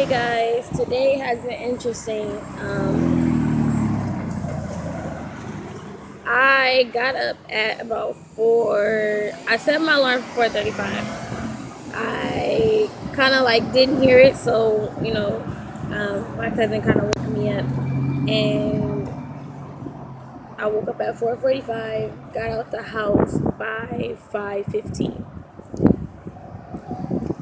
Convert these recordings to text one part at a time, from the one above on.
Guys, today has been interesting. I got up at about 4. I set my alarm for 4:35. I kind of like didn't hear it, so my cousin kind of woke me up, and I woke up at 4:45. Got out the house by 5:15.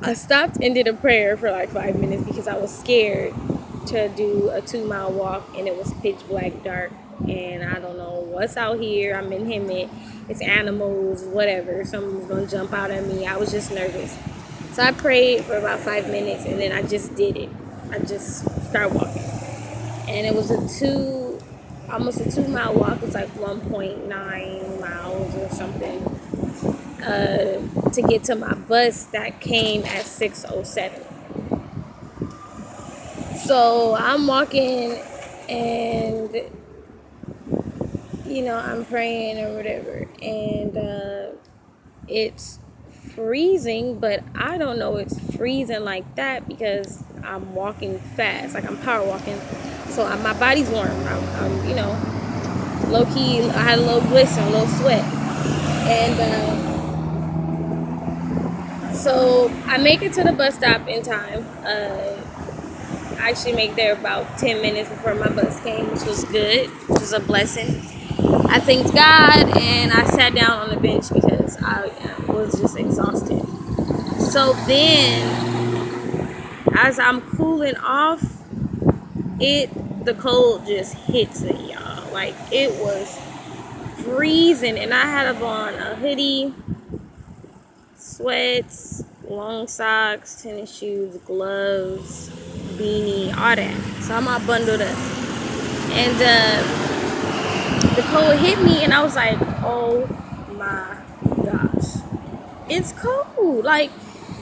I stopped and did a prayer for like 5 minutes because I was scared to do a 2-mile walk, and it was pitch black dark, and I don't know what's out here. I'm in Hemet. It's animals, whatever. Someone's gonna jump out at me. I was just nervous. So I prayed for about 5 minutes, and then I just did it. I just started walking. And it was almost a 2-mile walk. It's like 1.9 miles or something. To get to my bus that came at 6:07. So I'm walking, and I'm praying or whatever, and it's freezing, but I don't know it's freezing like that because I'm walking fast, like I'm power walking, so my body's warm. I'm low key, I had a little glisten, a little sweat, and so I make it to the bus stop in time. I actually make there about 10 minutes before my bus came, which was good, which was a blessing. I thanked God, and I sat down on the bench because I was just exhausted. So then, as I'm cooling off, the cold just hits me, y'all. Like, it was freezing, and I had on a hoodie, sweats, long socks, tennis shoes, gloves, beanie, all that. So I'm all bundled up, and the cold hit me, and I was like, oh my gosh, it's cold. Like,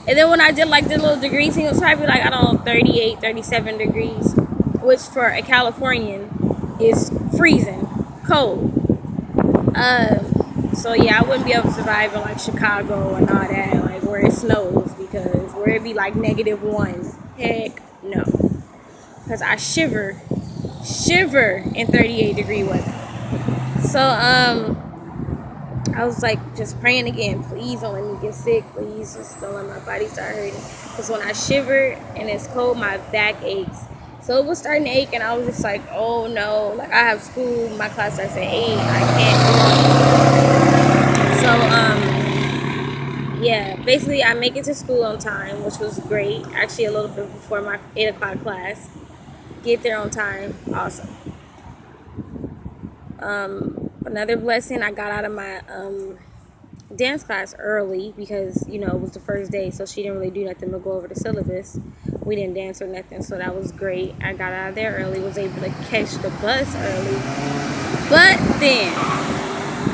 and then when I did like the little degree thing, it was probably like, I don't know, 38, 37 degrees, which for a Californian is freezing cold. So yeah, I wouldn't be able to survive in like Chicago and all that, like where it snows, because where it be like -1, heck no, because I shiver in 38-degree weather. So I was like just praying again, please don't let me get sick, please just don't let my body start hurting, because when I shiver and it's cold, my back aches. So it was starting to ache, and I was just like, oh no, like I have school, my class starts at 8, I can't do it. So yeah, basically I make it to school on time, which was great. Actually a little bit before my 8 o'clock class. Get there on time, awesome. Another blessing, I got out of my dance class early because it was the first day, so she didn't really do nothing to go over the syllabus. We didn't dance or nothing, so that was great. I got out of there early, was able to catch the bus early. But then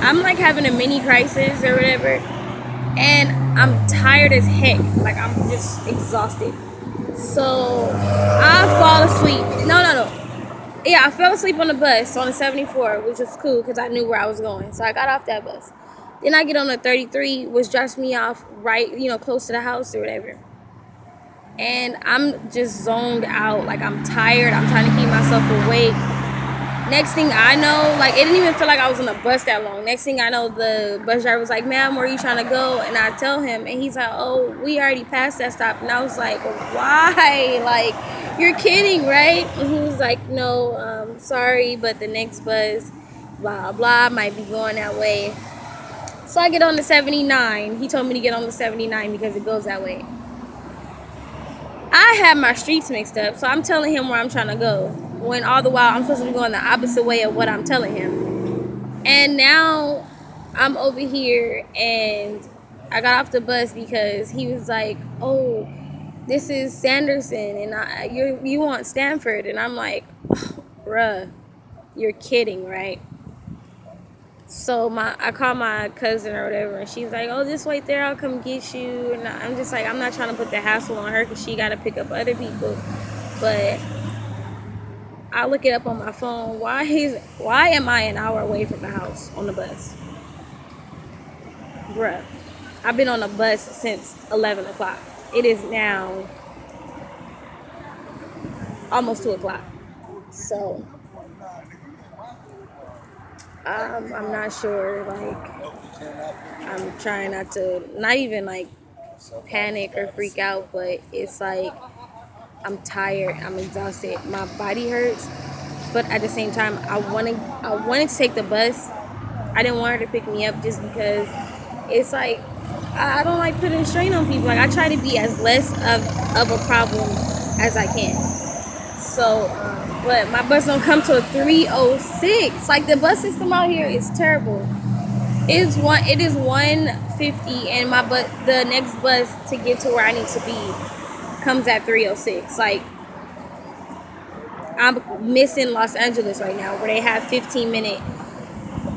I'm like having a mini crisis or whatever, and I'm tired as heck. Like, I'm just exhausted. So I fall asleep. Yeah, I fell asleep on the bus on the 74, which was cool because I knew where I was going. So I got off that bus. Then I get on the 33, which drops me off right, close to the house or whatever. And I'm just zoned out. Like, I'm tired. I'm trying to keep myself awake. Next thing I know, like, it didn't even feel like I was on the bus that long. Next thing I know, the bus driver was like, ma'am, where are you trying to go? And I tell him, and he's like, oh, we already passed that stop. And I was like, why? Like, you're kidding, right? And he was like, no, sorry, but the next bus, blah, blah, might be going that way. So I get on the 79. He told me to get on the 79 because it goes that way. I had my streets mixed up, so I'm telling him where I'm trying to go, when all the while I'm supposed to be going the opposite way of what I'm telling him. And now I'm over here, and I got off the bus because he was like, oh, this is Sanderson, and you want Stanford. And I'm like, oh, bruh, you're kidding, right? So I called my cousin or whatever, and she's like, oh, just wait there, I'll come get you. And I'm just like, I'm not trying to put the hassle on her because she got to pick up other people. But I look it up on my phone. Why am I an hour away from the house on the bus? Bruh, I've been on the bus since 11 o'clock. It is now almost 2 o'clock. So I'm not sure. Like, I'm trying not even like panic or freak out, but it's like I'm tired, I'm exhausted, my body hurts, but at the same time I wanted to take the bus. I didn't want her to pick me up just because it's like I don't like putting strain on people. Like, I try to be as less of a problem as I can. So but my bus don't come till 3:06. Like, the bus system out here is terrible. It is 1:50, and the next bus to get to where I need to be comes at 3:06. Like, I'm missing Los Angeles right now, where they have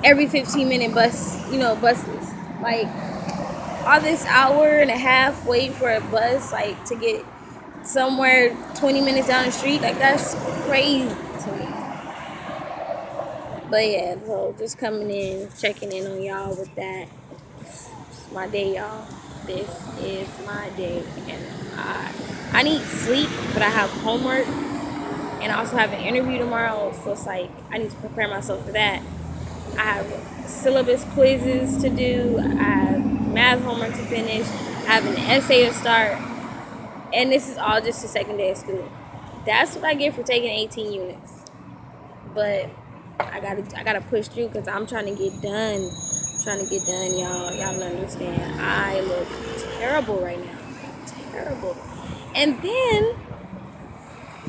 every 15-minute buses. Like, all this hour and a half waiting for a bus, like, to get somewhere 20 minutes down the street, like, that's crazy to me. But yeah, so just coming in, checking in on y'all with that. It's my day, y'all. This is my day, and I need sleep, but I have homework, and I also have an interview tomorrow, so it's like I need to prepare myself for that. I have syllabus quizzes to do, I have math homework to finish, I have an essay to start, and this is all just the second day of school. That's what I get for taking 18 units. But I gotta push through because I'm trying to get done. Y'all. Y'all don't understand. I look terrible right now. Terrible. And then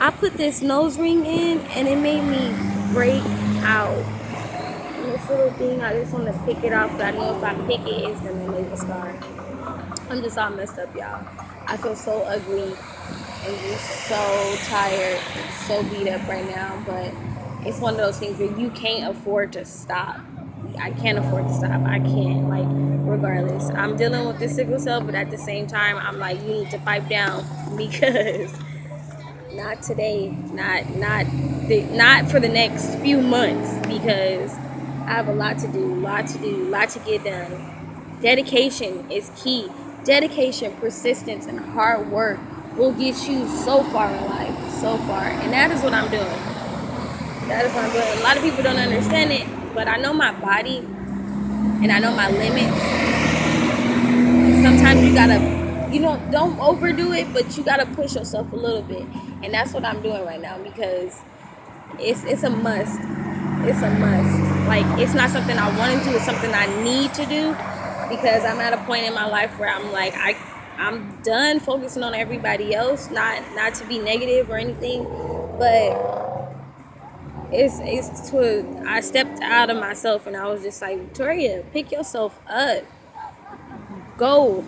I put this nose ring in, and it made me break out. And this little thing, I just want to pick it off, but I know if I pick it, it's gonna leave a scar. I'm just all messed up, y'all. I feel so ugly and just so tired and so beat up right now, but it's one of those things that you can't afford to stop. I can't afford to stop. I can't, like, regardless. I'm dealing with this sickle cell, but at the same time, I'm like, you need to pipe down, because not today, not for the next few months, because I have a lot to do, lot to get done. Dedication is key. Dedication, persistence, and hard work will get you so far in life, so far. And that is what I'm doing. That is what I'm doing. A lot of people don't understand it, but I know my body, and I know my limits. Sometimes you gotta, don't overdo it, but you gotta push yourself a little bit. And that's what I'm doing right now, because it's a must. It's a must. Like, it's not something I want to do. It's something I need to do, because I'm at a point in my life where I'm like, I'm done focusing on everybody else. Not to be negative or anything, but I stepped out of myself, and I was just like, Victoria, pick yourself up. Go.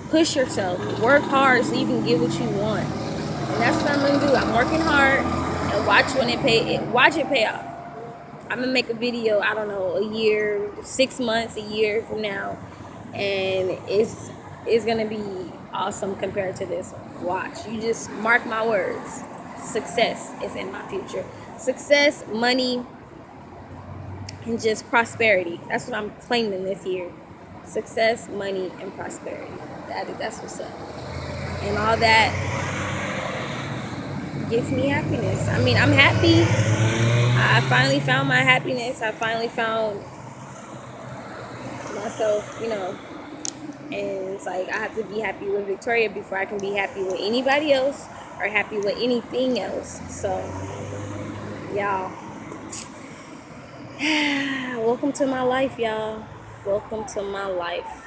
Push yourself. Work hard so you can get what you want. And that's what I'm going to do. I'm working hard, and watch it pay off. I'm going to make a video, I don't know, a year, 6 months, a year from now, and it's going to be awesome compared to this. Watch. You just mark my words. Success is in my future. Success, money, and just prosperity. That's what I'm claiming this year. Success, money, and prosperity. That's what's up. And all that gives me happiness. I mean, I'm happy. I finally found my happiness. I finally found myself, and it's like I have to be happy with Victoria before I can be happy with anybody else or happy with anything else. So, y'all, welcome to my life, y'all. Welcome to my life.